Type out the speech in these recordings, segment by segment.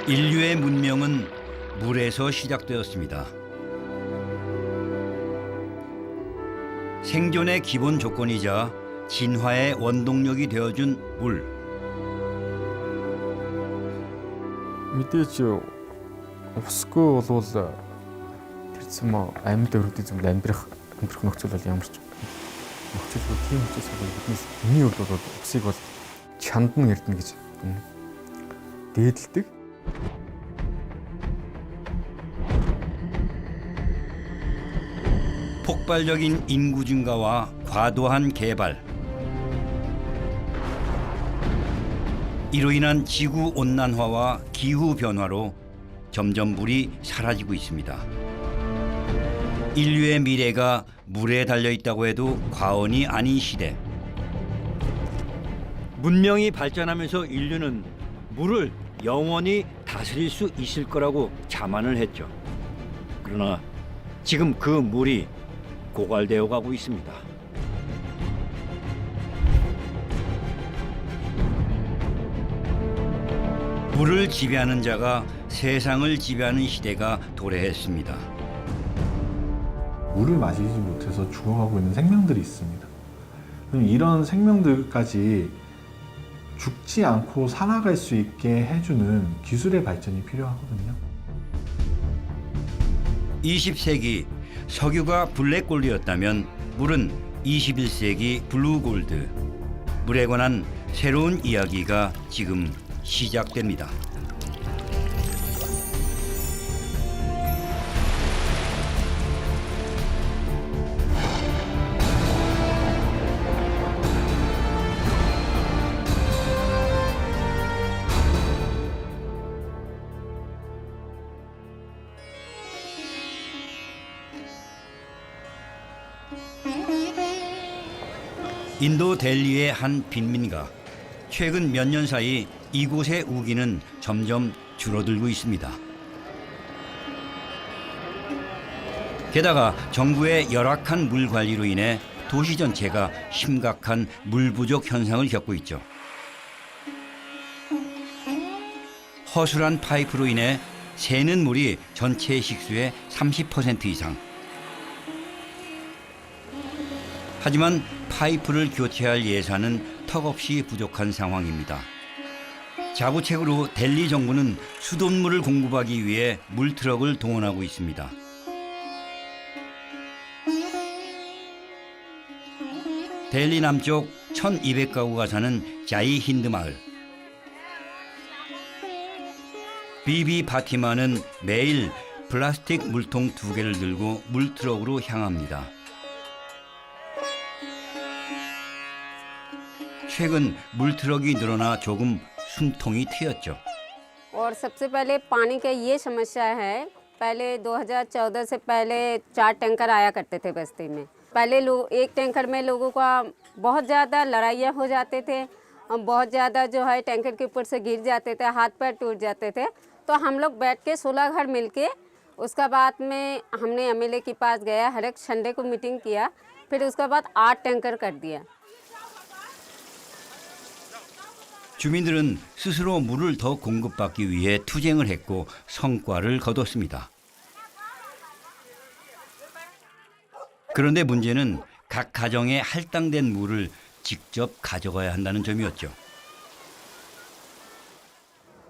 인류의 문명은 물에서 시작되었습니다. 생존의 기본 조건이자 진화의 원동력이 되어준 물. мэдээж усгүй болвол тэрцэн амьд өргөдөж амьдрах нөхцөл бол ямар ч нөхцөлгүй тийм учраас биднес миний хувьд бол усыг бол чандан эрдэнэ гэж дээдэлдэг. 폭발적인 인구 증가와 과도한 개발, 이로 인한 지구 온난화와 기후 변화로 점점 물이 사라지고 있습니다. 인류의 미래가 물에 달려 있다고 해도 과언이 아닌 시대. 문명이 발전하면서 인류는 물을 영원히 다스릴 수 있을 거라고 자만을 했죠. 그러나 지금 그 물이 고갈되어 가고 있습니다. 물을 지배하는 자가 세상을 지배하는 시대가 도래했습니다. 물을 마시지 못해서 죽어가고 있는 생명들이 있습니다. 그럼 이런 생명들까지 죽지 않고 살아갈 수 있게 해주는 기술의 발전이 필요하거든요. 20세기 석유가 블랙골드였다면 물은 21세기 블루골드. 물에 관한 새로운 이야기가 지금 시작됩니다. 인도 델리의 한 빈민가. 최근 몇 년 사이 이곳의 우기는 점점 줄어들고 있습니다. 게다가 정부의 열악한 물 관리로 인해 도시 전체가 심각한 물 부족 현상을 겪고 있죠. 허술한 파이프로 인해 새는 물이 전체 식수의 30% 이상. 하지만 파이프를 교체할 예산은 턱없이 부족한 상황입니다. 자구책으로 델리 정부는 수돗물을 공급하기 위해 물트럭을 동원하고 있습니다. 델리 남쪽 1200가구가 사는 자이 힌드 마을. 비비 파티마는 매일 플라스틱 물통 2개를 들고 물트럭으로 향합니다. 최근 물트럭이 늘어나 조금 숨통이 트였죠. और सबसे पहले पानी का ये समस्या है। पहले 2014 से पहले 4 टैंकर आया करते थे बस्ती में। पहले लोग एक टैंकर में लोगों का बहुत ज़्यादा लड़ाइयाँ हो जाते थे, बहुत ज़्यादा जो है टैंकर के ऊपर से गिर जाते थे, हाथ पैर टूट जाते थे। तो हम लोग बैठ के 16 घर मिल के उसका बाद में हमने एमएलए के पास गया, हर एक संडे को मीटिंग किया, फिर उसका बाद 8 टैंकर कर दिया। 주민들은 스스로 물을 더 공급받기 위해 투쟁을 했고 성과를 거뒀습니다. 그런데 문제는 각 가정에 할당된 물을 직접 가져가야 한다는 점이었죠.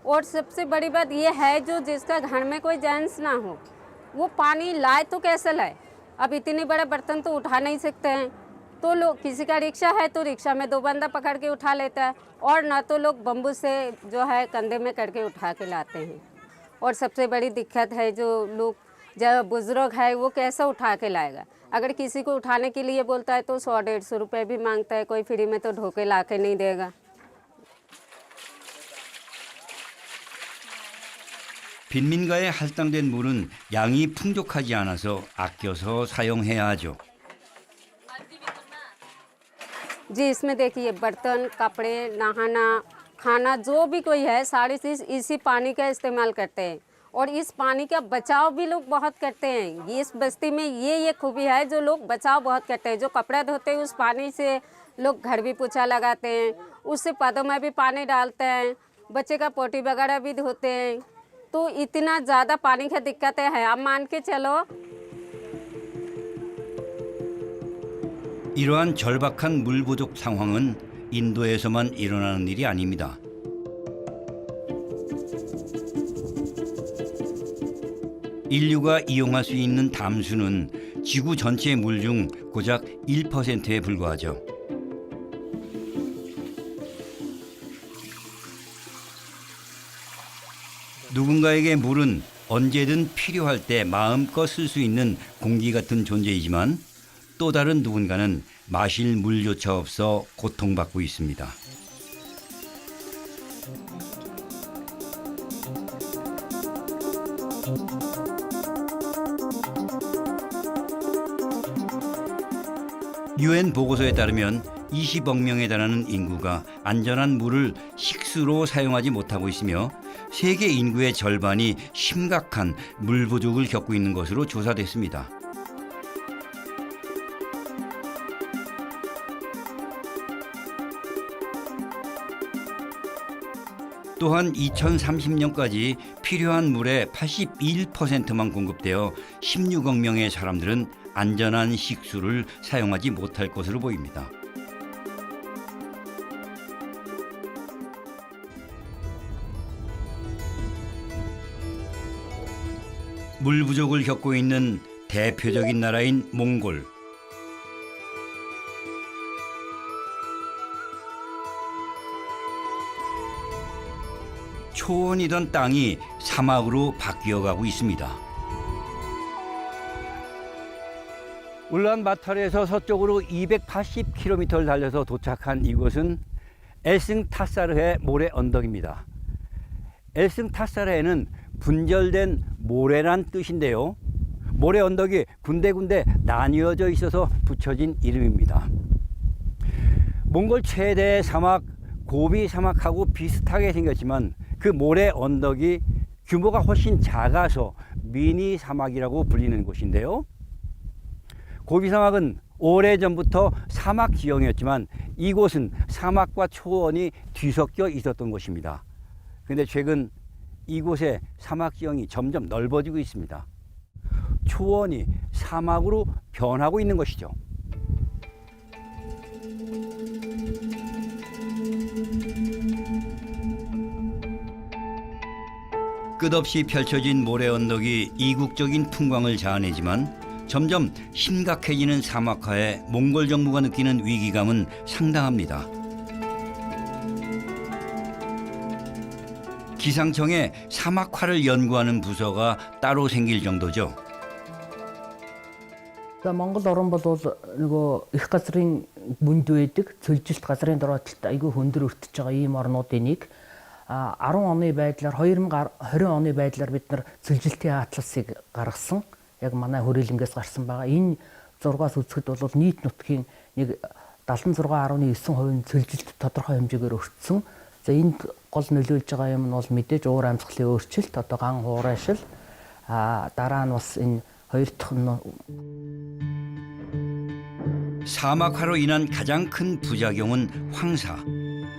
और सबसे बड़ी बात ये है जो जिसका घर में कोई जेंट्स ना हो वो पानी लाए तो कैसे लाए। अब इतने बड़े बर्तन तो उठा नहीं सकते हैं, तो लोग किसी का रिक्शा है तो रिक्शा में 2 बंदा पकड़ के उठा लेता है, और ना तो लोग बम्बू से जो है कंधे में करके उठा के लाते हैं। और सबसे बड़ी दिक्कत है जो लोग जब बुजुर्ग है वो कैसे उठा के लाएगा। अगर किसी को उठाने के लिए बोलता है तो 100-150 रुपये भी मांगता है, कोई फ्री में तो ढोके ला के नहीं देगा। 빈민가에 할당된 물은 양이 풍족하지 않아서 아껴서 사용해야 하죠. जी इसमें देखिए बर्तन, कपड़े, नहाना, खाना जो भी कोई है सारी चीज़ इसी पानी का इस्तेमाल करते हैं। और इस पानी का बचाव भी लोग बहुत करते हैं। इस बस्ती में ये खूबी है जो लोग बचाव बहुत करते हैं। जो कपड़ा धोते हैं उस पानी से लोग घर भी पोछा लगाते हैं, उससे पौधों में भी पानी डालते हैं, बच्चे का पोटी वगैरह भी धोते हैं। तो इतना ज़्यादा पानी की दिक्कतें हैं। आप मान के चलो 이러한 절박한 물 부족 상황은 인도에서만 일어나는 일이 아닙니다. 인류가 이용할 수 있는 담수는 지구 전체의 물 중 고작 1%에 불과하죠. 누군가에게 물은 언제든 필요할 때 마음껏 쓸 수 있는 공기 같은 존재이지만 또 다른 누군가는 마실 물조차 없어 고통받고 있습니다. 유엔 보고서에 따르면 20억 명에 달하는 인구가 안전한 물을 식수로 사용하지 못하고 있으며 세계 인구의 절반이 심각한 물 부족을 겪고 있는 것으로 조사됐습니다. 또한 2030년까지 필요한 물의 81%만 공급되어 16억 명의 사람들은 안전한 식수를 사용하지 못할 것으로 보입니다. 물 부족을 겪고 있는 대표적인 나라인 몽골. 초원이던 땅이 사막으로 바뀌어가고 있습니다. 울란바토르에서 서쪽으로 280km를 달려서 도착한 이곳은 엘승타사르해 모래 언덕입니다. 엘승타사르해는 분절된 모래란 뜻인데요. 모래 언덕이 군데군데 나뉘어져 있어서 붙여진 이름입니다. 몽골 최대의 사막 고비 사막하고 비슷하게 생겼지만 그 모래 언덕이 규모가 훨씬 작아서 미니 사막이라고 불리는 곳인데요. 고비 사막은 오래전부터 사막 지형이었지만 이곳은 사막과 초원이 뒤섞여 있었던 곳입니다. 그런데 최근 이곳의 사막 지형이 점점 넓어지고 있습니다. 초원이 사막으로 변하고 있는 것이죠. 끝없이 펼쳐진 모래 언덕이 이국적인 풍광을 자아내지만 점점 심각해지는 사막화에 몽골 정부가 느끼는 위기감은 상당합니다. 기상청에 사막화를 연구하는 부서가 따로 생길 정도죠. Монгол орн бол нөгөө их газрын бүнд байдаг цөлжилт газрын дороотлолт айгүй хөндөр өртөж байгаа ийм орнуудын нэг 10 оны байдлаар 2020 оны байдлаар бид нар цөлжилтийн атласыг гаргасан. Яг манай хүрээлэнгээс гарсан байгаа. Энэ зургаас үзэхэд бол нийт нутгийн нэг 76.9% нь цөлжилт тодорхой хэмжээгээр өртсөн. За энд гол нөлөөлж байгаа юм нь бол мэдээж уур амьсгалын өөрчлөлт, одоо ган хуурайшил, дараа нь бас энэ хоёр дахь нь 사막화로 인한 가장 큰 부작용은 황사.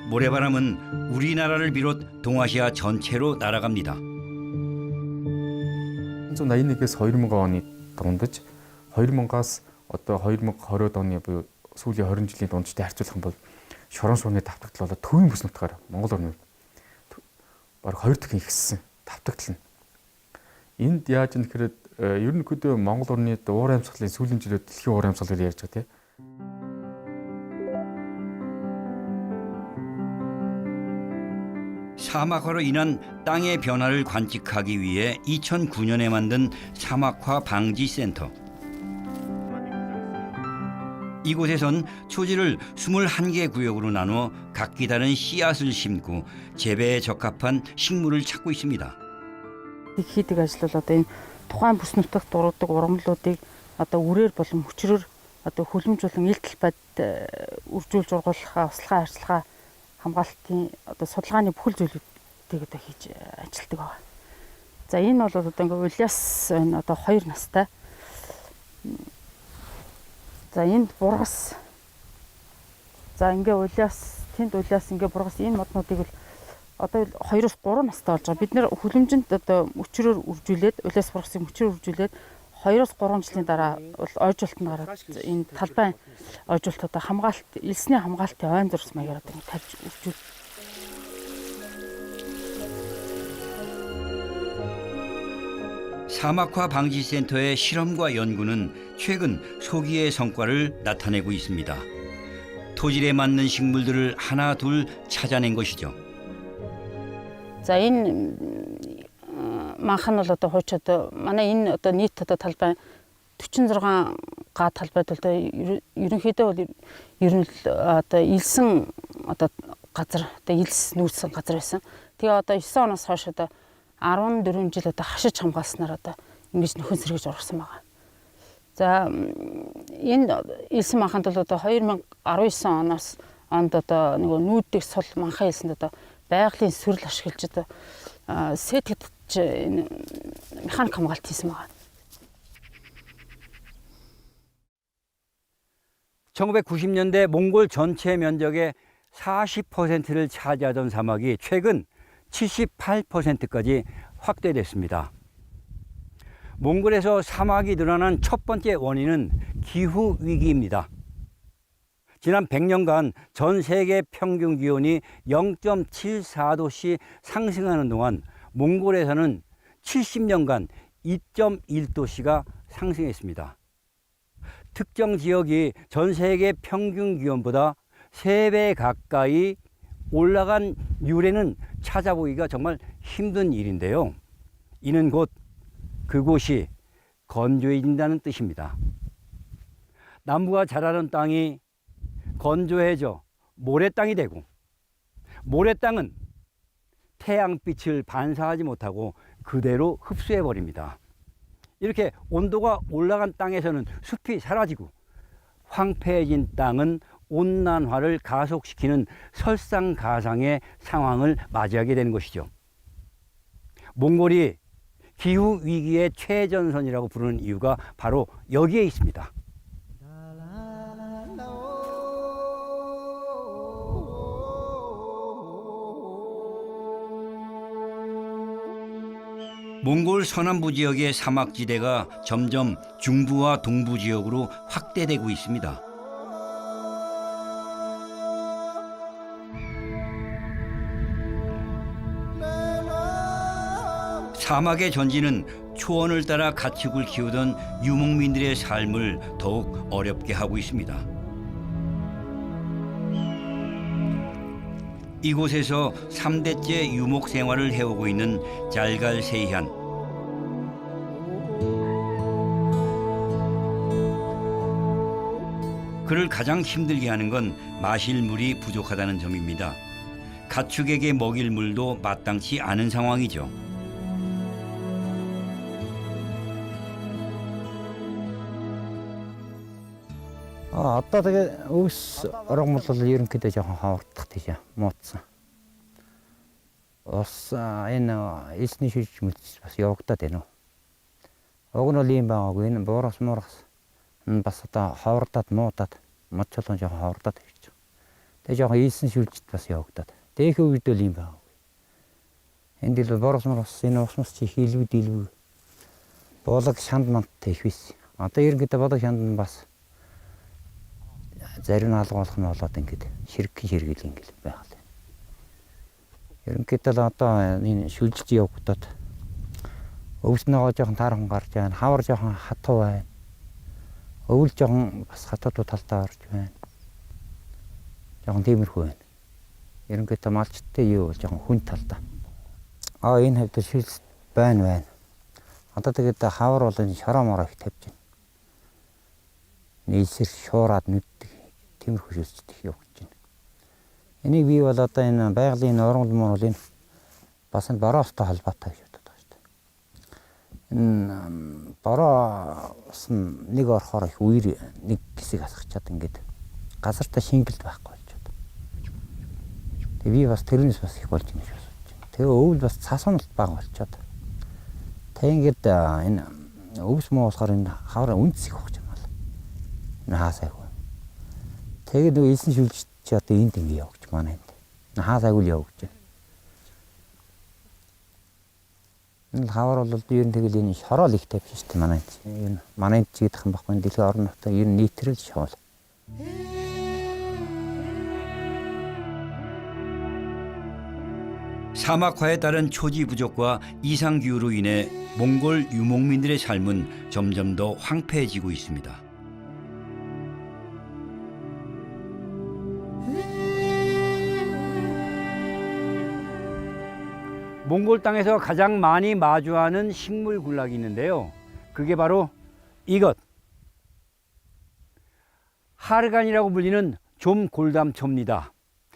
모래바람은 우리나라를 비롯 동아시아 전체로 날아갑니다. 1981-ээс 2000 оны дундаж 2000-аас одоо 2020 оны буюу сүүлийн 20 жилийн дундчтай харьцуулах юм бол шорон сууны давтагдал болоод төвийн бүс нутгаар Монгол орны бараг 2 дахин ихссэн давтагдал нь. Энд яаж юм гэхээр ерөнхийдөө Монгол орны уур амьсгалын сүүлийн жилүүд дэлхийн уур амьсгал гэж ярьж байгаа тийм. 사막화로 인한 땅의 변화를 관측하기 위해 2009년에 만든 사막화 방지센터. 이곳에선 초지를 21개 구역으로 나누어 각기 다른 씨앗을 심고 재배에 적합한 식물을 찾고 있습니다. хийдэг ажил бол одоо энэ тухайн бүс нутагт дургадаг ургамлуудыг одоо үрээр болон хүчрээр одоо хөлөмжүүлэн ил талбайд үржүүлж ургуулах, услахаа, харьцлахаа хамгаалтын одоо судалгааны бүхэл зүйлүүдийг одоо хийж ажилладаг байна. За энэ бол одоо ингээ Улиас энэ одоо 2 настай. За энд бургас. За ингээ Улиас, тэнд Улиас ингээ бургас энэ моднуудыг бол одоо 2-3 настай болж байгаа. Бид нэр хүлэмжинд одоо мөчрөөр үржүүлээд улаас бургасыг мөчрөөр үржүүлээд 2-3 жилийн дараа бол ойжуулт нь гараад энэ талбай ойжуултуудаа хамгаалт, элсний хамгаалтын ойн зурс маягаар одоо тавьж үржүүл. 사막화 방지센터의 실험과 연구는 최근 소기의 성과를 나타내고 있습니다. 토질에 맞는 식물들을 하나 둘 찾아낸 것이죠. За энэ манхан бол одоо хууч одоо манай энэ одоо нийт одоо талбай 46 га талбайд бол ерөнхийдөө бол ер нь одоо илсэн одоо газар одоо илс нүүрсэн газар байсан. Тэгээ одоо 9 оноос хойш одоо 14 жил одоо хашиж хамгаалснаар одоо ингэж нөхөн сэргэж ургасан байгаа. За энэ илсэн манханд бол одоо 2019 онд одоо нөгөө нүүдийг сул манхан илсэнд одоо байгалийн сүрэл ашиглаж одоо сэтгдэж механик хамгаалт хийсэн байгаа. 1990년대 몽골 전체 면적의 40%를 차지하던 사막이 최근 78%까지 확대됐습니다. 몽골에서 사막이 늘어난 첫 번째 원인은 기후 위기입니다. 지난 100년간 전 세계 평균 기온이 0.74도씩 상승하는 동안 몽골에서는 70년간 2.1도씨가 상승했습니다. 특정 지역이 전 세계 평균 기온보다 3배 가까이 올라간 유래는 찾아보기가 정말 힘든 일인데요. 이는 곧 그곳이 건조해진다는 뜻입니다. 나무가 자라는 땅이 건조해져 모래땅이 되고 모래땅은 태양빛을 반사하지 못하고 그대로 흡수해버립니다. 이렇게 온도가 올라간 땅에서는 숲이 사라지고 황폐해진 땅은 온난화를 가속시키는 설상가상의 상황을 맞이하게 되는 것이죠. 몽골이 기후위기의 최전선이라고 부르는 이유가 바로 여기에 있습니다. 몽골 서남부 지역의 사막지대가 점점 중부와 동부 지역으로 확대되고 있습니다. 사막의 전지는 초원을 따라 가축을 키우던 유목민들의 삶을 더욱 어렵게 하고 있습니다. 이곳에서 3대째 유목 생활을 해오고 있는 잘갈 세이한. 그를 가장 힘들게 하는 건 마실 물이 부족하다는 점입니다. 가축에게 먹일 물도 마땅치 않은 상황이죠. Одоо тэгээ өвс оргомол бол ерөнхийдөө жоохон хавардах тийш муудсан. Ус энэ эсний шилж мэдс бас явагдаад байна уу. Уг нь бол юм байгаагүй энэ буурас муурас бас одоо хавардаад муудаад модчолон жоохон хавардаад ирж байгаа. Тэгээ жоохон эсний шилжт бас явагдаад. Тээх үед л юм байгаагүй. Энд л буурас муурас энэ усмас чи хилвд боолог шанд манттай их биш. Одоо ерөнхийдөө боолог шанд нь бас зарим нь алга болох нь болоод ингээд ширгэл ингээд байгаа. Ерөнхийдөө одоо энэ шүлжилт явагдаад өвснөөгөө жоохон таархан гарч байна. Хавар жоохон хатуу байна. Өвөл жоохон бас хатуу талдаа орж байна. Жоохон тиймэрхүү байна. Ерөнхийдөө малчтай юу бол жоохон хүн талдаа. Энэ хавьд шилжилт байна. Одоо тэгээд хавар бол энэ шороомоор их тавьж байна. Нийсэр шуураад нүддэг тиймэрхүү шилжилт их явагдаж байна. Энийг бий бол одоо энэ байгалийн ургамал мөрөл энэ бас энэ бороостой холбоотой гэж боддог шүү дээ. Энэ бороос нэг орохоор их үер нэг хэсэг асгачаад ингээд газартаа шингэлт байхгүй болчиход. Тэгээ би бас тэрнээс бас их болж юм шиг бодож байна. Тэгээ өвөл бас цасуналт бага болчиход. Тэгээ ингээд энэ өвс муу болохоор энэ хавар үндэс их болж байна. Энэ хаасайгүй. Тэгээд нөгөө элсэн шүлжт чи одоо энд ингэ явагч манай энд. Хаасайгүй л явагч. Энэ хавар бол ер нь тэгэл энэ шороол их тавьж шүү дээ манай. Энэ манай чигдэх юм баггүй дэлхийн орон нутгийн ер нь нийтрэл шоол. 사막화에 따른 초지 부족과 이상 기후로 인해 몽골 유목민들의 삶은 점점 더 황폐해지고 있습니다. 몽골 땅에서 가장 많이 마주하는 식물 군락이 있는데요. 그게 바로 이것. 하르간이라고 불리는 좀골담초입니다.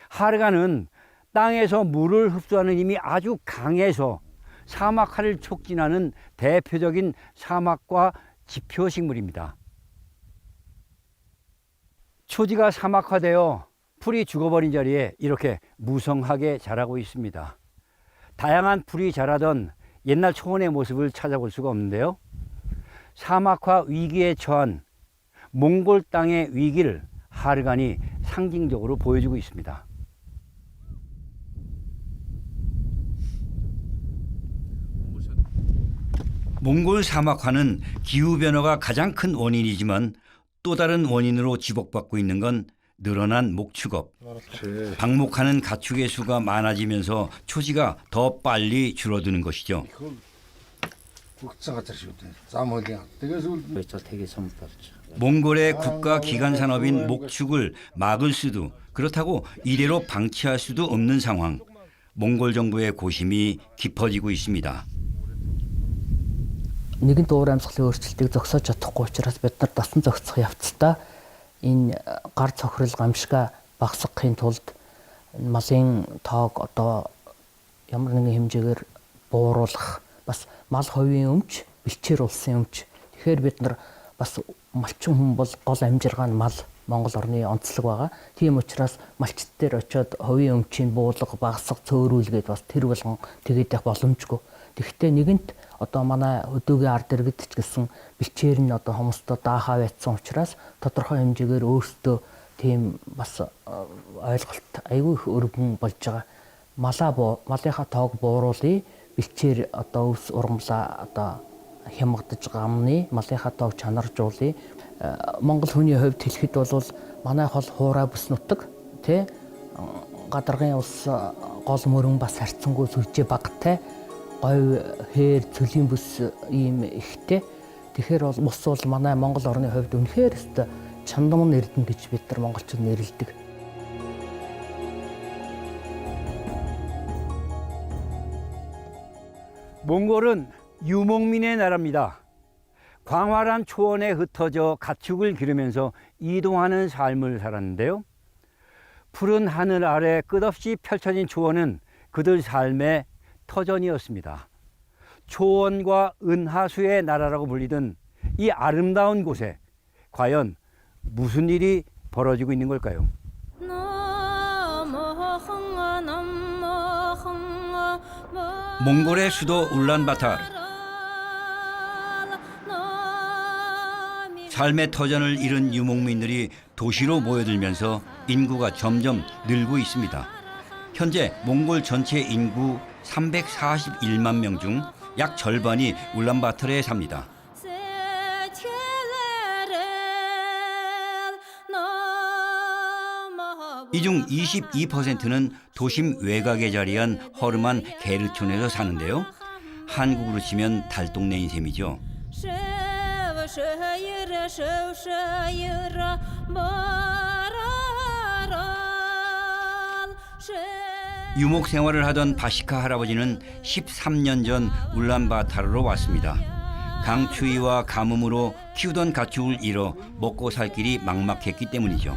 하르간은 땅에서 물을 흡수하는 힘이 아주 강해서 사막화를 촉진하는 대표적인 사막과 지표 식물입니다. 초지가 사막화되어 풀이 죽어버린 자리에 이렇게 무성하게 자라고 있습니다. 다양한 풀이 자라던 옛날 초원의 모습을 찾아볼 수가 없는데요. 사막화 위기에 처한 몽골 땅의 위기를 하르간이 상징적으로 보여주고 있습니다. 몽골 사막화는 기후변화가 가장 큰 원인이지만 또 다른 원인으로 지목받고 있는 건 늘어난 목축업. 방목하는 가축의 수가 많아지면서 초지가 더 빨리 줄어드는 것이죠. 몽골의 국가 기관 산업인 목축을 막을 수도 그렇다고 이대로 방치할 수도 없는 상황. 몽골 정부의 고심이 깊어지고 있습니다. Нэгэн дуур амьсгалын өөрчлөлтийг зогсоож чадахгүй учраас бид нар дасан зохицох явцдаа энэ гар цохрол гамшгаа багасгахын тулд малын тоог одоо ямар нэгэн хэмжээгээр бууруулах бас мал хувийн өмч, бэлчээр улсын өмч. Тэгэхээр бид нар бас малчин хүн бол гол амжиргаа нь мал Монгол орны онцлог байгаа. Тийм учраас малчт дээр очиод хувийн өмчийн буулга, багасга, цөөрүүлгээд бас тэр болгон тэгээд явах боломжгүй. Тэгэхдээ нэгэнт одоо манай өдөөгийн ард иргэд ч гэсэн бэлчээр нь одоо хүмүүстээ даахаа байцсан учраас тодорхой хэмжээгээр өөрсдөө тийм бас ойлголт айгүй их өргөн болж байгаа. Малынхаа тоог бууруулъя, бэлчээр одоо өвс ургамлаа одоо хямгадж гамны малынхаа тоог чанаржуулъя. Монгол хүний хувьд хэлэхэд бол манай хол хуурай бүс нутаг тий гадаргын ус гол мөрөн бас харьцангуй сүлжээ багтай говь хээр цөлийн бүс ийм ихтэй. Тэгэхээр бол бус бол манай Монгол орны хувьд үнэхээр өстой чандам эрдэнэ гэж бид нар монголчууд нэрлэдэг. 몽골은 유목민의 나라입니다. 광활한 초원에 흩어져 가축을 기르면서 이동하는 삶을 살았는데요. 푸른 하늘 아래 끝없이 펼쳐진 초원은 그들 삶의 터전이었습니다. 초원과 은하수의 나라라고 불리던 이 아름다운 곳에 과연 무슨 일이 벌어지고 있는 걸까요? 몽골의 수도 울란바타르. 삶의 터전을 잃은 유목민들이 도시로 모여들면서 인구가 점점 늘고 있습니다. 현재 몽골 전체 인구 341만 명 중 약 절반이 울란바타르에 삽니다. 이 중 22%는 도심 외곽에 자리한 허름한 게르촌에서 사는데요. 한국으로 치면 달동네인 셈이죠. 유목 생활을 하던 바시카 할아버지는 13년 전 울란바타르로 왔습니다. 강추위와 가뭄으로 키우던 가축을 잃어 먹고 살 길이 막막했기 때문이죠.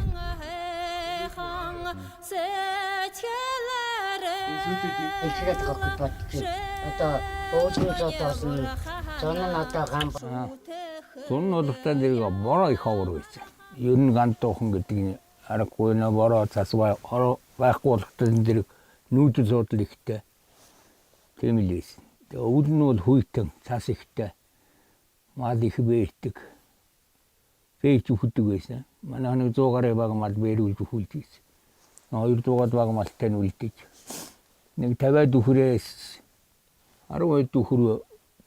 Тун удахтай дэрэг бороо их ховор байсан. Ер нь гантуухан гэдэг нь аргагүй нэ бороо засваа байхгүй болохтой дэрэг нүүдэл суудлал ихтэй. Тийм л байсан. Тэгээ өвөл нь бол хүйтэн цас ихтэй. Мал их бэрдэг. Бэж үхдэг байсан. Манай нэг 100 гаруй баг мал бэрүүлж үхүүлж байсан. 200 баг малтай нь үлдээж. Нэг 50 дөхрөөс 10 дөхрөө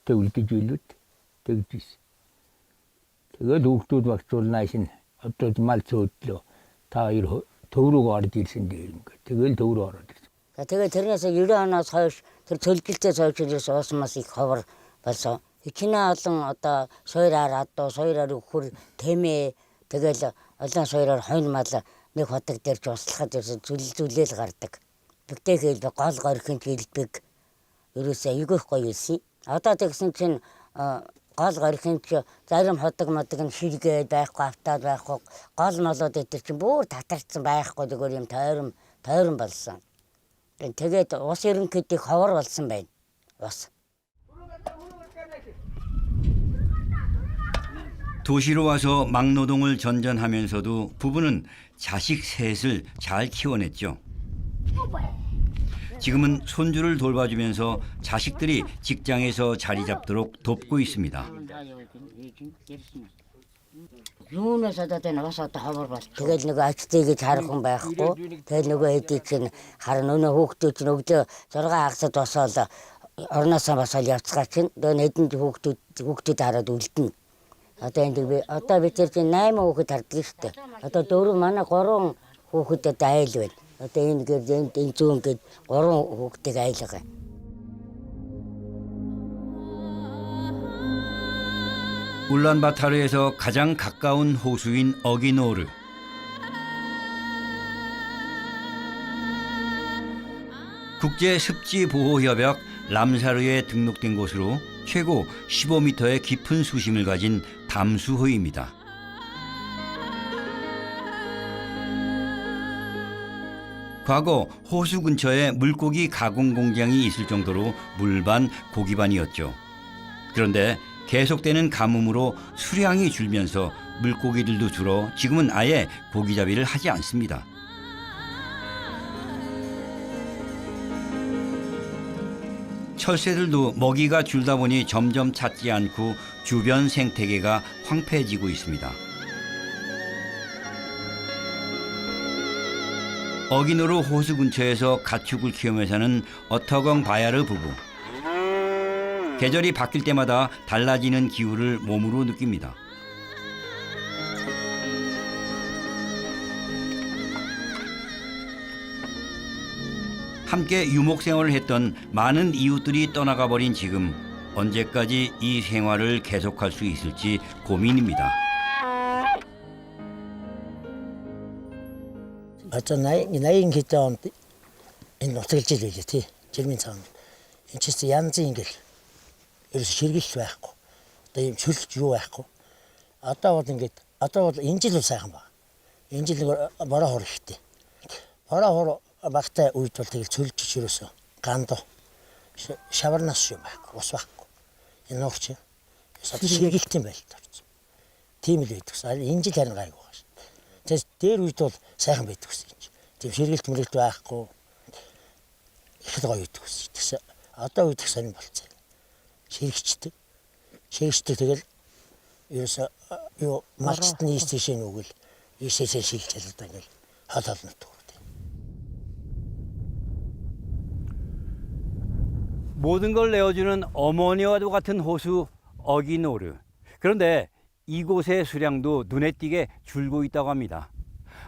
өвчтэй үлдэж билүүд тэгдэж. Тэгээд хүүхдүүд багцуулнаа шин одоо мал цөөдлөө та хоёр төв рүү орж ирсэн дээр юм. Тэгэл төв рүү ороод ирсэн. Тэгээд тэрнээс 90 оноос хойш тэр цөлгөлтөөс хойш ирээс уусмаас их ховор болсон. Хичнээн олон одоо сойраар одоо сойраар өхөр тэмээ тэгэл олон сойроор хойно мал нэг хотог дээр ч услахад ерөөсө зүлээл гардаг. Тэгтээ хэл гол горхин жилбэг ерөөсө айгүйх гоё юусэн. Одоо тэгсэн чинь гол горхин ч зарим хотог модог нь шилгээд байхгүй автаад байхгүй гол молоод өтер чинь бүр татарцсан байхгүй зүгээр юм тойрон болсон. Тэгээд ус ерөнхийдөө ховор болсон байна. Ус. 도시로 와서 막노동을 전전하면서도 부부는 자식 셋을 잘 키워냈죠. 지금은 손주를 돌봐주면서 자식들이 직장에서 자리 잡도록 돕고 있습니다. Юунасаа нагаасаа хавар бол. Тэгэл нэг ажтыг харах хүн байхгүй. Тэгэл нөгөө хэдий чинь харин өнөө хүүхдүүд чинь өглөө 6 хагасад босоод орноосоо босоод явцгаа чинь нөгөө хэдэн хүүхдүүд хараад үлдэнэ. Одоо энэ би одоо бид чинь 8 хүүхэд харддаг шүү дээ. Одоо 4 манай 3 хүүхэдэд айл байна. Одоо энэ гээд энэ зүүн гээд 3 хүүхдийг айлгаа. 울란바타르에서 가장 가까운 호수인 어기노르. 국제습지보호협약 람사르에 등록된 곳으로 최고 15m의 깊은 수심을 가진 담수호입니다. 과거 호수 근처에 물고기 가공 공장이 있을 정도로 물반 고기반이었죠. 그런데 계속되는 가뭄으로 수량이 줄면서 물고기들도 줄어 지금은 아예 고기잡이를 하지 않습니다. 철새들도 먹이가 줄다 보니 점점 찾지 않고 주변 생태계가 황폐해지고 있습니다. 어기노르 호수 근처에서 가축을 키우며 사는 어터건 바야르 부부. 계절이 바뀔 때마다 달라지는 기후를 몸으로 느낍니다. 함께 유목 생활을 했던 많은 이웃들이 떠나가 버린 지금 언제까지 이 생활을 계속할 수 있을지 고민입니다. 어떤 나이인 기점 인 어떻게 지르지? 질민상 인치스 얀지인 길 이래서 실기시 왔고 또 줄기 주 왔고 아따 오던 게 아따 오던 인질로 사람 봐 인질로 뭐라 호르시대 뭐라 호르 막대 우이돌 되게 줄기 줄어서 간도 샤버나스 좀 하고 옷 왔고 이 녹지 그래서 실기 팀 발도 팀이 있어 인질 되는 거 알고 제 대로 우이돌 사람 뵙고 있지 지금 실기 팀을 또 왔고 이거 있고 있어 아따 우이돌 사람 봤지 실기치들 тэгэл ерөөсө юу малчтны стейшн үгэл ийшээсээ шилжүүлээд ингээл хаалална төгөөд. 모든 걸 내어주는 어머니와도 같은 호수 어기노르. 그런데 이곳의 수량도 눈에 띄게 줄고 있다고 합니다.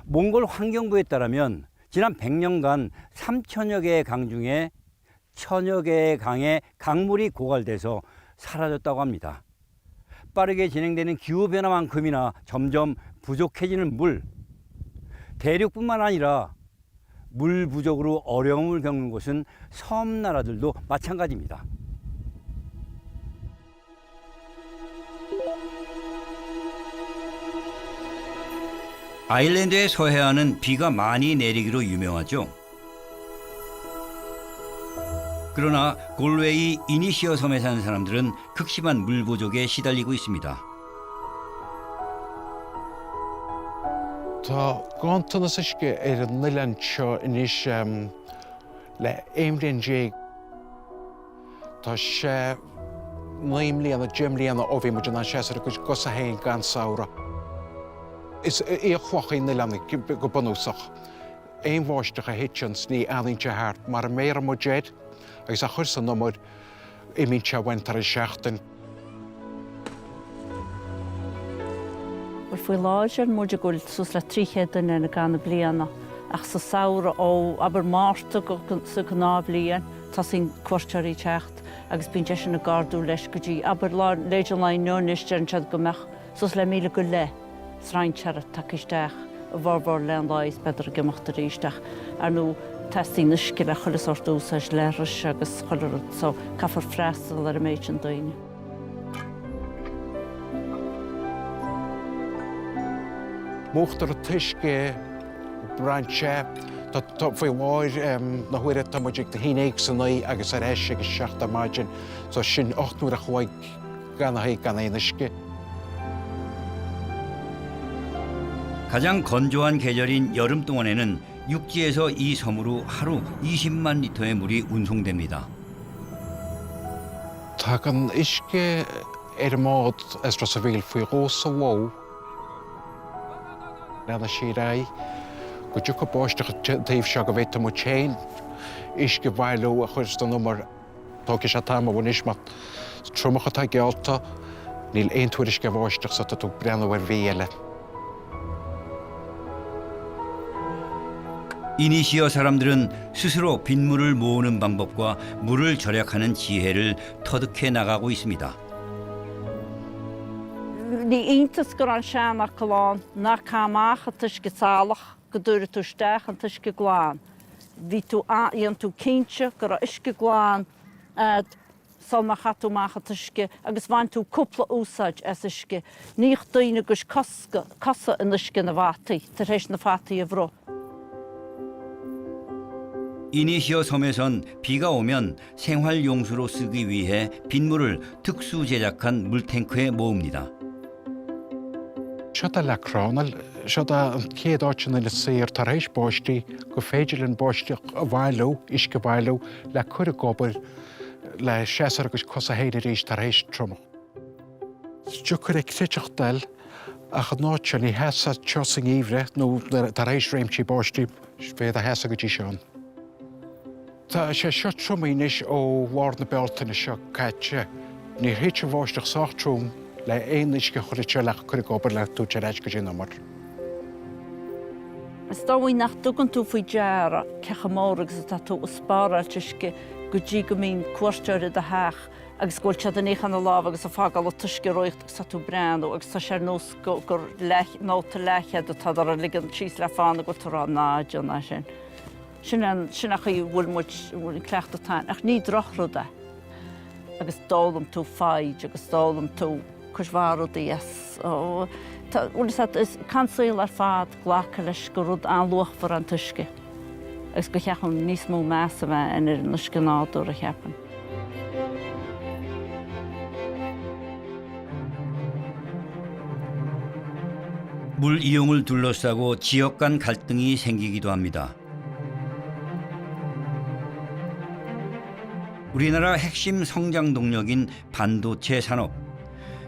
몽골 환경부에 따르면 지난 100년간 3천여 개의 강 중에 1000여 개의 강에 강물이 고갈돼서 사라졌다고 합니다. 빠르게 진행되는 기후변화만큼이나 점점 부족해지는 물. 대륙뿐만 아니라 물 부족으로 어려움을 겪는 곳은 섬나라들도 마찬가지입니다. 아일랜드의 서해안은 비가 많이 내리기로 유명하죠. 그러나 골웨이 이니시어 섬에 사는 사람들은 극심한 물 부족에 시달리고 있습니다. Tá gántana isce ar an nuileán seo inis le éimlíonn déag. Tá sé 9 mbliana 10 mbliana ó bhí muid an séar go sa haon gan saora. Is é chhuachaí nuileanna go bunúsach. Éon bháisteach a hitsean sní aonn te thart mar méar muid déad agus a chur san nómod imintse winter seachtain. Wel fwy láidir muidir goil sus le tríchéan na gan bliana ach sa saoire ó aber máta go sa gná blian tá sin cuairteirí techt agus bíon de sin na gardú leis go dtí aber léidir le nóiste an tead gomach sus le míle go le sráintear takeisteach a bharbhar leandáis beidir gemaachta ríisteach ar nó testí nuisce le chulas ortúsais leiris agus choilead so caafar freistal ar a méid an daoine. Mochtar tuisce branche tá faoi láir na huiire tamaidir de hínéag sannaí agus ar éis agus seachta maidin so sin 8úair a chuig gan éanaisce. 가장 건조한 계절인 여름 동안에는 육지에서 이 섬으로 하루 20만 리터의 물이 운송됩니다. Tá gan isce mád is dros a bhíl faoi rós a bhó lena sí ra go dú go báisteach taobh se go bhéit mu chéin isce bhailú a chuir don numar tóca se tam a bhain ismat trumachchatá gealta níl aontuair isce bháisteach sa tú breanhar bhéile. 이니시어 사람들은 스스로 빗물을 모으는 방법과 물을 절약하는 지혜를 터득해 나가고 있습니다. Ní iontas gur an seanach goláán ná cámácha tuisce sálaach go dúra tú steach an tuisce gláán. Bhí tú íon tú cinse gur isce gláán solma chatú mácha tuisce agus bhain tú cúpla úsáid as isce. Níoch daoine gus casa in isce na bhataí tar éis na fataí a bhro. 이니시어 섬에선 비가 오면 생활 용수로 쓰기 위해 빗물을 특수 제작한 물탱크에 모읍니다. Siad a le cránal, siad a an céad áitina le séir tar éis báistí go féidir an báistí a bhailú, isce bhailú le chuir a gobar le séasar agus cosa héidir éis tar éis trumach. Stúchar ag citeach del a chad náit ní heasa teosing íomhre nó tar éis réimtí báistí féad a heasa go dtí seán. Tá sé seo trúmínis ó bhhar na beltainna seo caite, ní héite bháisteach sátrúm le éonisce chuirte le chuir gobar le tú teréis go dtí namar. Is dáhaí nach dugan tú faoi deara cecha mór agus tá tú spáráil tuisce go dtí go mín cuairteir a heach agus ghfuil tead an échan na láb agus a fágal ó tuisce roicht sa tú breanú agus tá sé nós gur nóta leichead a tá ar a ligan síos le fána go tarrá náide na sin. Sin ach í bhfuil muid cleachtatáin ach ní drochruda agus dálam tú fáid agus dálam tú chuismharú díos. Úlas is cansaíil ar fad ghlacha leis go rud anluachfar an tuisce agus go cheachan níos mó measa bheith inar nuisce náú a cheapan. 물 이용을 둘러싸고 지역 간 갈등이 생기기도 합니다. 우리나라 핵심 성장 동력인 반도체 산업.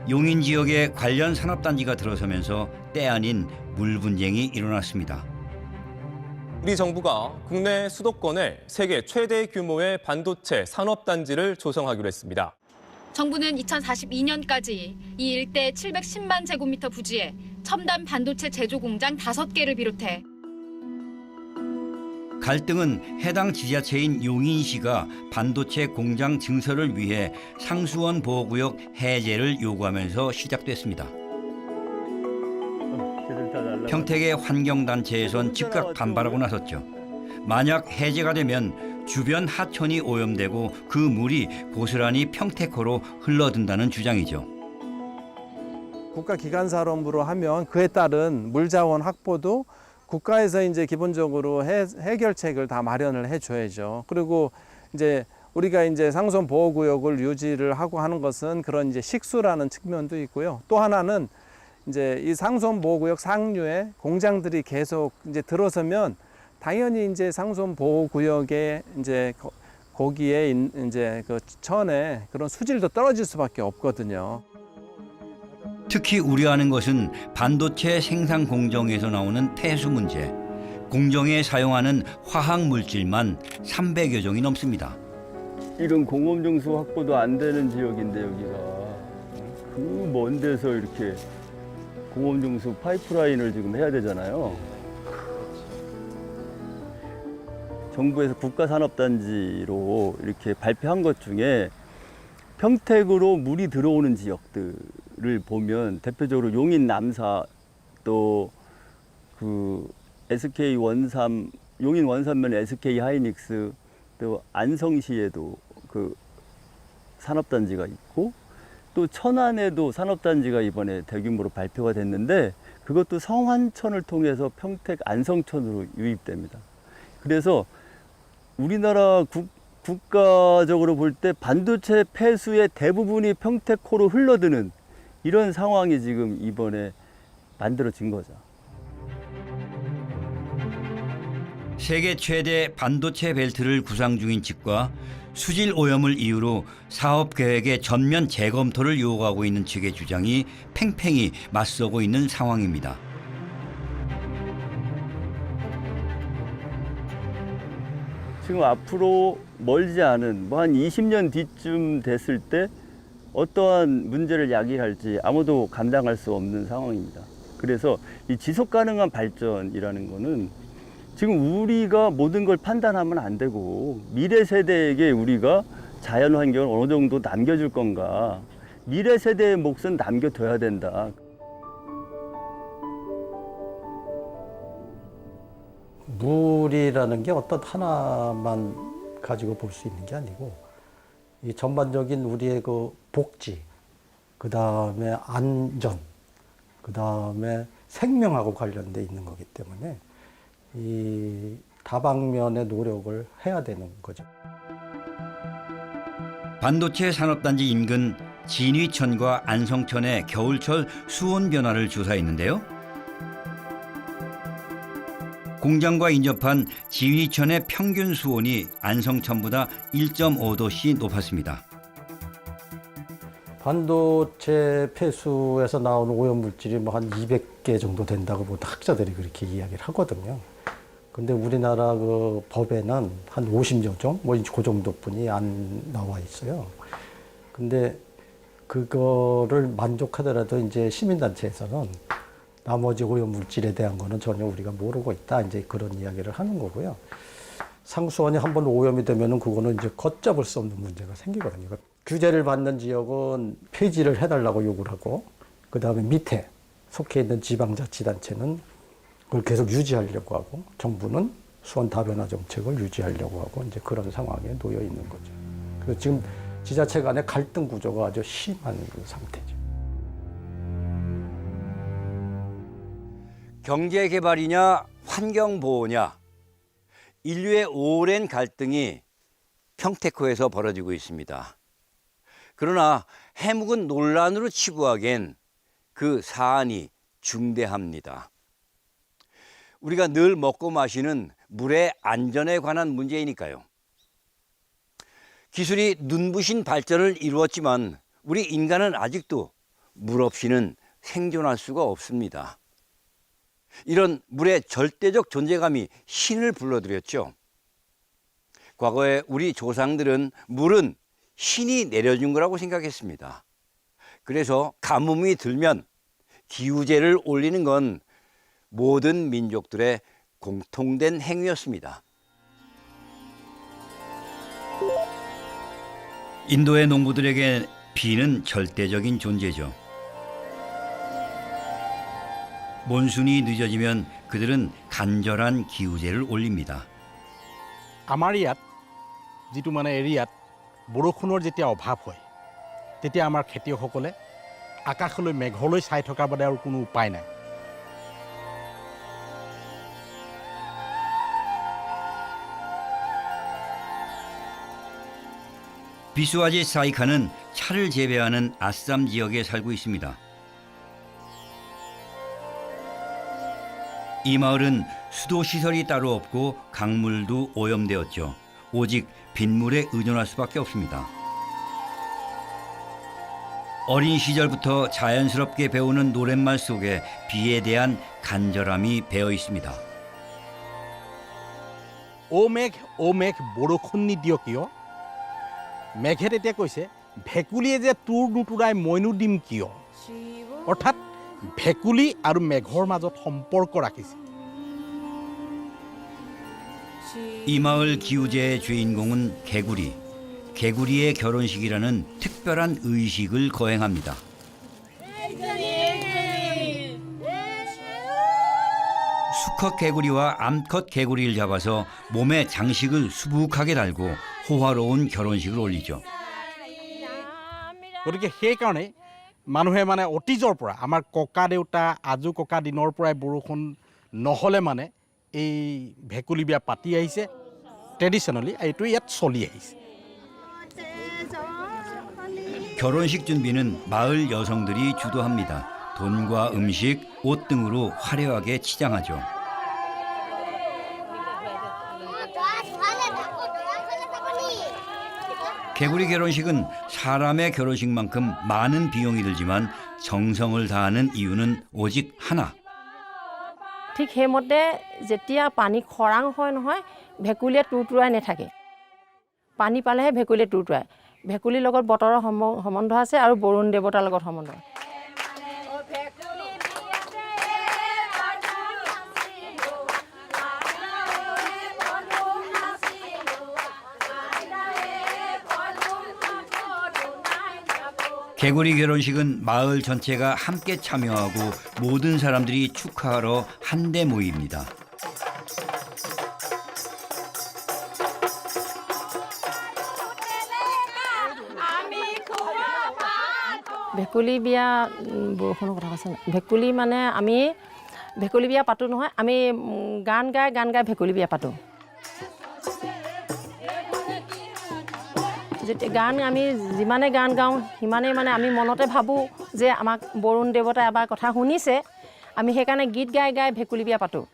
용인 지역에 관련 산업단지가 들어서면서 때 아닌 물 분쟁이 일어났습니다. 우리 정부가 국내 수도권에 세계 최대 규모의 반도체 산업단지를 조성하기로 했습니다. 정부는 2042년까지 이 일대 710만 제곱미터 부지에 첨단 반도체 제조 공장 5개를 비롯해 갈등은 해당 지자체인 용인시가 반도체 공장 증설을 위해 상수원 보호구역 해제를 요구하면서 시작됐습니다. 평택의 환경단체에선 즉각 반발하고 나섰죠. 만약 해제가 되면 주변 하천이 오염되고 그 물이 고스란히 평택호로 흘러든다는 주장이죠. 국가기관사업으로 하면 그에 따른 물자원 확보도 국가에서 이제 기본적으로 해결책을 다 마련을 해줘야죠. 그리고 이제 우리가 이제 상수원 보호구역을 유지를 하고 하는 것은 그런 이제 식수라는 측면도 있고요. 또 하나는 이제 이 상수원 보호구역 상류에 공장들이 계속 이제 들어서면 당연히 이제 상수원 보호구역에 이제 거기에 이제 그 천에 그런 수질도 떨어질 수밖에 없거든요. 특히 우려하는 것은 반도체 생산 공정에서 나오는 폐수 문제. 공정에 사용하는 화학 물질만 300여 종이 넘습니다. 이런 공업용수 확보도 안 되는 지역인데 여기가 그 먼 데서 이렇게 공업용수 파이프라인을 지금 해야 되잖아요. 정부에서 국가산업단지로 이렇게 발표한 것 중에 평택으로 물이 들어오는 지역들을 보면 대표적으로 용인 남사 또 그 SK 원삼 용인 원삼면 SK 하이닉스 또 안성시에도 그 산업단지가 있고 또 천안에도 산업단지가 이번에 대규모로 발표가 됐는데 그것도 성환천을 통해서 평택 안성천으로 유입됩니다. 그래서 우리나라 국가적으로 볼 때 반도체 폐수의 대부분이 평택호로 흘러드는 이런 상황이 지금 이번에 만들어진 거죠. 세계 최대 반도체 벨트를 구상 중인 측과 수질 오염을 이유로 사업 계획의 전면 재검토를 요구하고 있는 측의 주장이 팽팽히 맞서고 있는 상황입니다. 지금 앞으로 멀지 않은 뭐 한 20년 뒤쯤 됐을 때 어떠한 문제를 야기할지 아무도 감당할 수 없는 상황입니다. 그래서 이 지속 가능한 발전이라는 거는 지금 우리가 모든 걸 판단하면 안 되고 미래 세대에게 우리가 자연 환경을 어느 정도 남겨줄 건가, 미래 세대의 몫은 남겨둬야 된다. 물이라는 게 어떤 하나만 가지고 볼 수 있는 게 아니고 이 전반적인 우리의 그 복지, 그 다음에 안전, 그 다음에 생명하고 관련돼 있는 거기 때문에 이 다방면의 노력을 해야 되는 거죠. 반도체 산업단지 인근 진위천과 안성천의 겨울철 수온 변화를 조사했는데요. 공장과 인접한 진위천의 평균 수온이 안성천보다 1.5도씩 높았습니다. 반도체 폐수에서 나오는 오염물질이 뭐 한 200개 정도 된다고 보통 학자들이 그렇게 이야기를 하거든요. 근데 우리나라 그 법에는 한 50여 종, 뭐 그 정도뿐이 안 나와 있어요. 근데 그거를 만족하더라도 이제 시민단체에서는 나머지 오염물질에 대한 거는 전혀 우리가 모르고 있다. 이제 그런 이야기를 하는 거고요. 상수원이 한번 오염이 되면은 그거는 이제 걷잡을 수 없는 문제가 생기거든요. 규제를 받는 지역은 폐지를 해달라고 요구를 하고, 그 다음에 밑에 속해 있는 지방자치단체는 그걸 계속 유지하려고 하고, 정부는 수원 다변화 정책을 유지하려고 하고, 이제 그런 상황에 놓여 있는 거죠. 그래서 지금 지자체 간의 갈등 구조가 아주 심한 상태죠. 경제개발이냐 환경보호냐, 인류의 오랜 갈등이 평택호에서 벌어지고 있습니다. 그러나 해묵은 논란으로 치부하기엔 그 사안이 중대합니다. 우리가 늘 먹고 마시는 물의 안전에 관한 문제이니까요. 기술이 눈부신 발전을 이루었지만 우리 인간은 아직도 물 없이는 생존할 수가 없습니다. 이런 물의 절대적 존재감이 신을 불러들였죠. 과거에 우리 조상들은 물은 신이 내려준 거라고 생각했습니다. 그래서 가뭄이 들면 기우제를 올리는 건 모든 민족들의 공통된 행위였습니다. 인도의 농부들에게 비는 절대적인 존재죠. 몬순이 늦어지면 그들은 간절한 기우제를 올립니다. আমাৰ ইয়াত যিটো মানে এৰিয়াত বৰষুণৰ যেতিয়া অভাৱ হয় তেতিয়া আমাৰ খেতিয়কসকলে আকাশলৈ মেঘলৈ চাই থকাৰ বাদে আৰু কোনো উপায় নাই। 비수아지 사이카는 차를 재배하는 아쌈 지역에 살고 있습니다. 이 마을은 수도시설이 따로 없고 강물도 오염되었죠. 오직 빗물에 의존할 수밖에 없습니다. 어린 시절부터 자연스럽게 배우는 노랫말 속에 비에 대한 간절함이 배어 있습니다. 오맥 오맥 বৰষুণ নিদিয় কিয় মেঘে তেতিয়া কৈছে ভেকুলীয়ে যে তোৰ নুতুৰাই মইনো দিম কিয় অৰ্থাৎ ভেকুলী আৰু মেঘৰ মাজত সম্পৰ্ক ৰাখিছে 이 마을 기우제의 주인공은 개구리. 개구리의 결혼식이라는 특별한 의식을 거행합니다. 수컷 개구리와 암컷 개구리를 잡아서 몸에 장식을 수북하게 달고 호화로운 결혼식을 올리죠. গতিকে সেইকাৰণে মানুহে মানে অতীজৰ পৰা আমাৰ ককা দেউতা আজো ককা দিনৰ পৰাই বৰষুণ নহ'লে মানে এই ভেকুলী বিয়া পাতি আহিছে ট্ৰেডিশ্যনেলি এইটো ইয়াত চলি আহিছে 결혼식 준비는 마을 여성들이 주도합니다. 돈과 음식, 옷 등으로 화려하게 치장하죠. 개구리 결혼식은 사람의 결혼식만큼 많은 비용이 들지만 정성을 다하는 이유는 오직 하나. ঠিক সেইমতে যেতিয়া পানী খৰাং হয় নহয় ভেকুলীয়ে টুৰটুৰাই নাথাকে পানী পালেহে ভেকুলীয়ে টুৰটুৰাই ভেকুলীৰ লগত বতৰৰ সম্বন্ধ আছে আৰু বৰুণ দেৱতাৰ লগত সম্বন্ধ 개구리 결혼식은 마을 전체가 함께 참여하고 모든 사람들이 축하하러 한데 모입니다. ভেকুলী বিয়া বৰষুণৰ কথা কৈছে ভেকুলী মানে আমি ভেকুলী বিয়া পাতোঁ নহয় আমি গান গাই ভেকুলী বিয়া পাতোঁ যেতিয়া গান আমি যিমানে গান গাওঁ সিমানেই মানে আমি মনতে ভাবোঁ যে আমাক বৰুণ দেৱতাই এবাৰ কথা শুনিছে আমি সেইকাৰণে গীত গাই ভেকুলী বিয়া পাতোঁ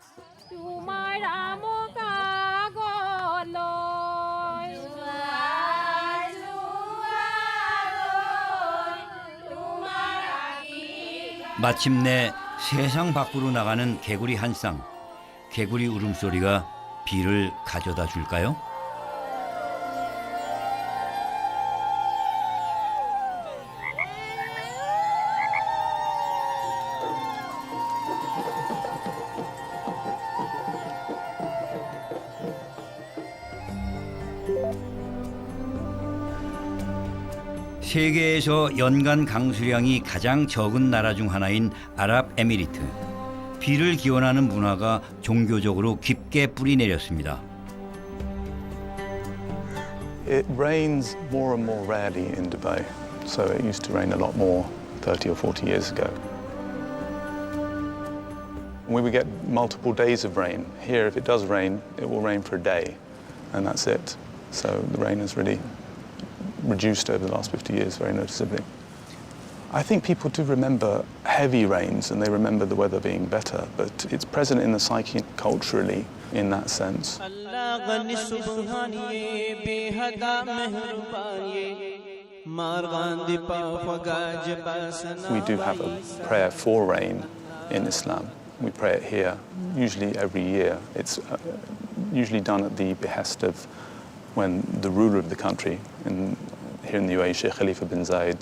마침내 세상 밖으로 나가는 개구리 한 쌍. 개구리 울음소리가 비를 가져다 줄까요? 세계에서 연간 강수량이 가장 적은 나라 중 하나인 아랍에미리트. 비를 기원하는 문화가 종교적으로 깊게 뿌리내렸습니다. It rains more and more rarely in Dubai. So it used to rain a lot more 30 or 40 years ago. We would get multiple days of rain. Here, if it does rain, it will rain for a day, and that's it. So the rain has really reduced over the last 50 years very noticeably. I think people do remember heavy rains and they remember the weather being better, but it's present in the psyche culturally in that sense. We do have a prayer for rain in Islam. We pray it here, usually every year. It's usually done at the behest of when the ruler of the country, here in the UAE, Sheikh Khalifa bin Zayed,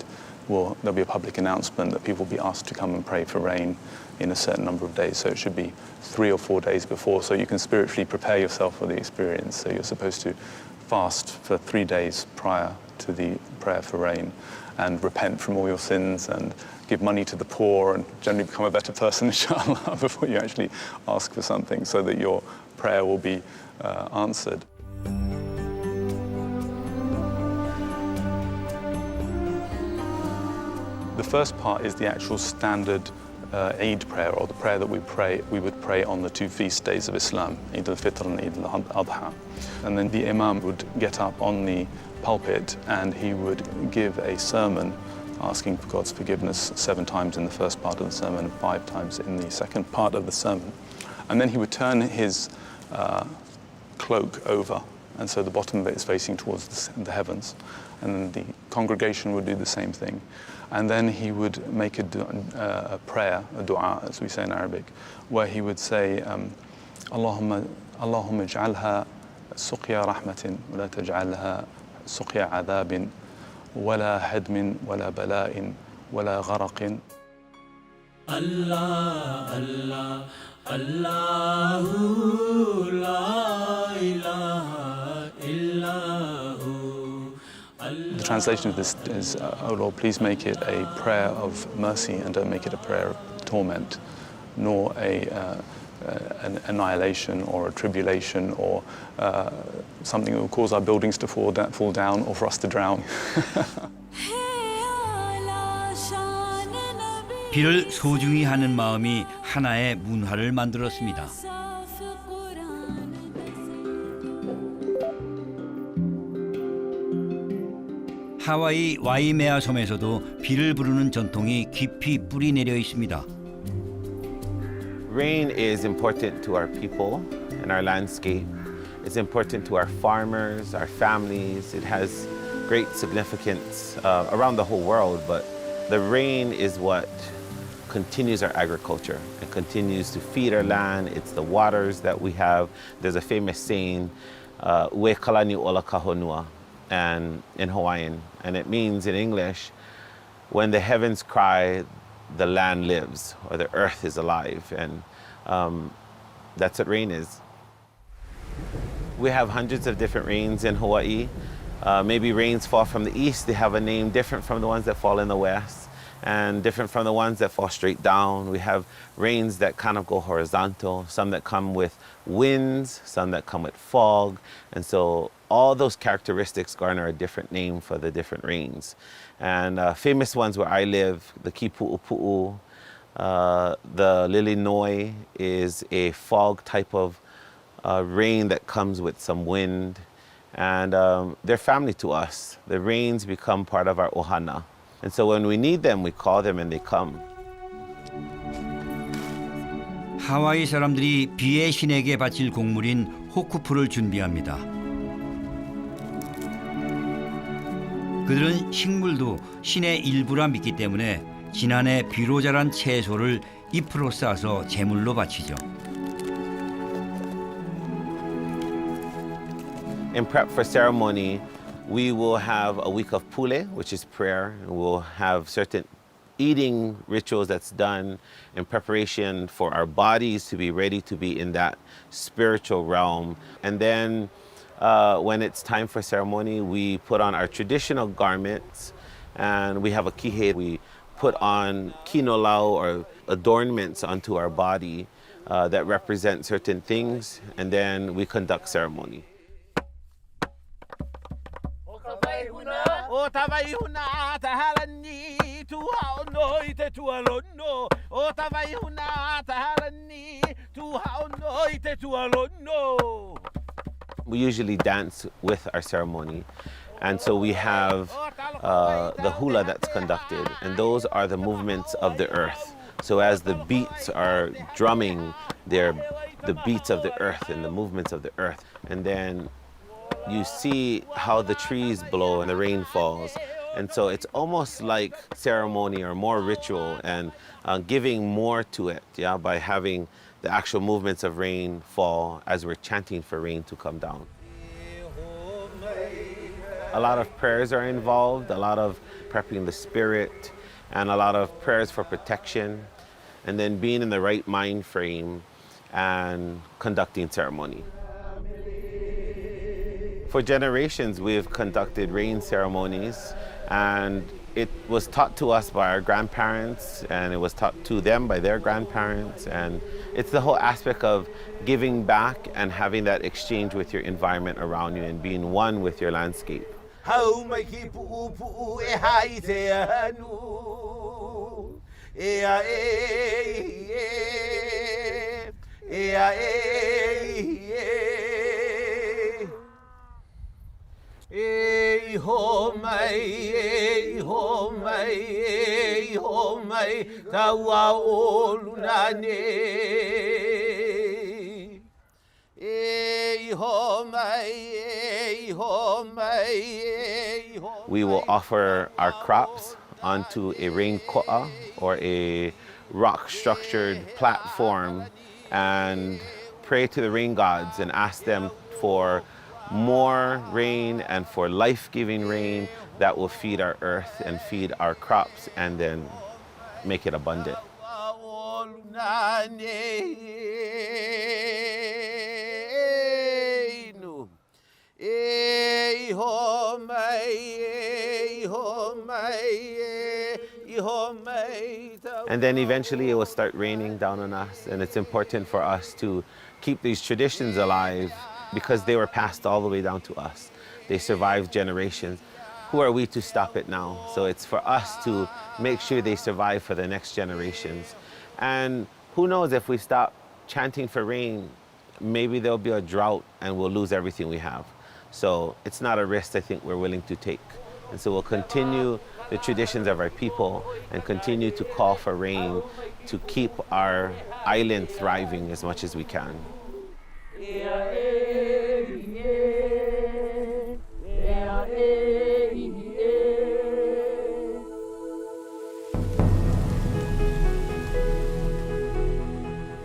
there'll be a public announcement that people will be asked to come and pray for rain in a certain number of days. So it should be 3 or 4 days before, so you can spiritually prepare yourself for the experience. So you're supposed to fast for 3 days prior to the prayer for rain and repent from all your sins and give money to the poor and generally become a better person, inshallah, before you actually ask for something so that your prayer will be answered. The first part is the actual standard Eid prayer, or the prayer that we would pray on the 2 feast days of Islam, Eid al-Fitr and Eid al-Adha. And then the Imam would get up on the pulpit and he would give a sermon asking for God's forgiveness 7 times in the first part of the sermon and 5 times in the second part of the sermon. And then he would turn his cloak over, and so the bottom of it is facing towards the heavens. And then the congregation would do the same thing. And then he would make a prayer, a dua, as we say in Arabic, where he would say, Allahumma ij'alha suqya rahmatin, wa la taj'alha سقيا عذاب ولا هدم ولا بلاء ولا غرق. الله الله الله لا إله إلا هو. The translation of this is, "O Lord, please make it a prayer of mercy and don't make it a prayer of torment, nor an annihilation or a tribulation or something that will cause our buildings to fall down or for us to drown." 비를 소중히 하는 마음이 하나의 문화를 만들었습니다. 하와이 와이메아 섬에서도 비를 부르는 전통이 깊이 뿌리 내려 있습니다. Rain is important to our people and our landscape. It's important to our farmers, our families. It has great significance around the whole world, but the rain is what continues our agriculture. It continues to feed our land. It's the waters that we have. There's a famous saying, "Ue kalani ola kahonua," and in Hawaiian, and it means in English, when the heavens cry, the land lives, or the earth is alive, and that's what rain is. We have hundreds of different rains in Hawaii. Maybe rains fall from the east, they have a name different from the ones that fall in the west, and different from the ones that fall straight down. We have rains that kind of go horizontal, some that come with winds, some that come with fog, and so all those characteristics garner a different name for the different rains. And famous ones where I live, the Kipu'upu'u, the Lilinoi is a fog type of rain that comes with some wind. And they're family to us. The rains become part of our ohana. And so when we need them, we call them and they come. 하와이 사람들이 비의 신에게 바칠 곡물인 호쿠푸를 준비합니다. 그들은 식물도 신의 일부라 믿기 때문에 지난해 비로 자란 채소를 잎으로 싸서 제물로 바치죠. In prep for ceremony, we will have a week of pule, which is prayer. We'll have certain eating rituals that's done in preparation for our bodies to be ready to be in that spiritual realm. And then when it's time for ceremony, we put on our traditional garments and we have a kihe. We put on kinolau or adornments onto our body that represent certain things, and then we conduct ceremony. We usually dance with our ceremony. And so we have the hula that's conducted, and those are the movements of the earth. So as the beats are drumming, they're the beats of the earth and the movements of the earth. And then you see how the trees blow and the rain falls. And so it's almost like ceremony or more ritual and giving more to it, yeah, by having the actual movements of rain fall as we're chanting for rain to come down. A lot of prayers are involved, a lot of prepping the spirit, and a lot of prayers for protection, and then being in the right mind frame and conducting ceremony. For generations, we've conducted rain ceremonies, and it was taught to us by our grandparents, and it was taught to them by their grandparents, and it's the whole aspect of giving back and having that exchange with your environment around you and being one with your landscape. We will offer our crops onto a rain ko'a or a rock-structured platform and pray to the rain gods and ask them for more rain and for life-giving rain that will feed our earth and feed our crops and then make it abundant. And then eventually it will start raining down on us, and it's important for us to keep these traditions alive because they were passed all the way down to us. They survived generations. Who are we to stop it now? So it's for us to make sure they survive for the next generations. And who knows, if we stop chanting for rain, maybe there'll be a drought and we'll lose everything we have. So it's not a risk I think we're willing to take. And so we'll continue the traditions of our people and continue to call for rain to keep our island thriving as much as we can.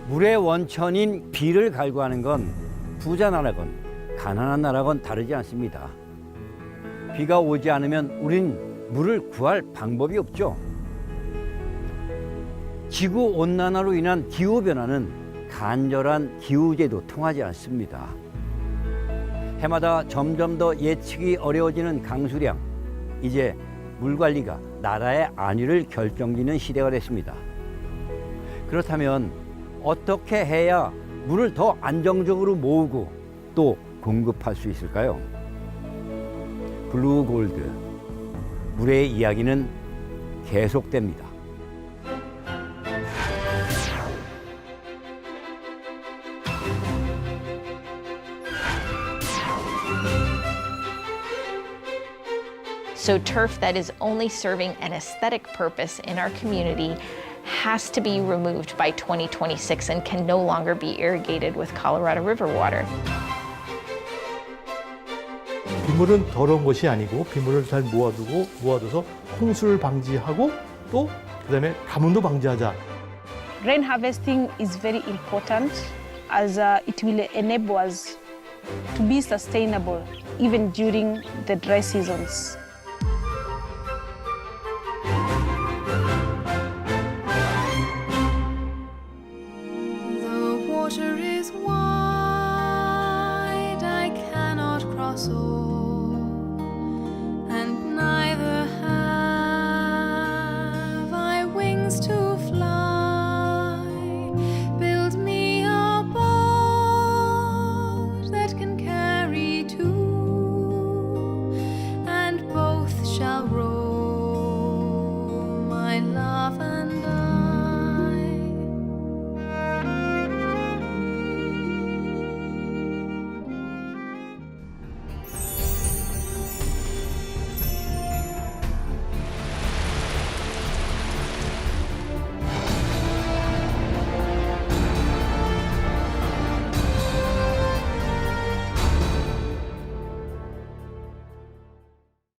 물의 원천인 비를 갈구하는 건 부자 나라건 가난한 나라건 다르지 않습니다. 비가 오지 않으면 우린 물을 구할 방법이 없죠. 지구온난화로 인한 기후변화는 간절한 기후제도 통하지 않습니다. 해마다 점점 더 예측이 어려워지는 강수량, 이제 물관리가 나라의 안위를 결정짓는 시대가 됐습니다. 그렇다면 어떻게 해야 물을 더 안정적으로 모으고 또 공급할 수 있을까요? 블루 골드, 물의 이야기는 계속됩니다. So turf that is only serving an aesthetic purpose in our community has to be removed by 2026 and can no longer be irrigated with Colorado River water. 빗물은 더러운 것이 아니고 빗물을 잘 모아둬서 홍수를 방지하고 또 그다음에 가뭄도 방지하자. Rain harvesting is very important as it will enable us to be sustainable even during the dry seasons.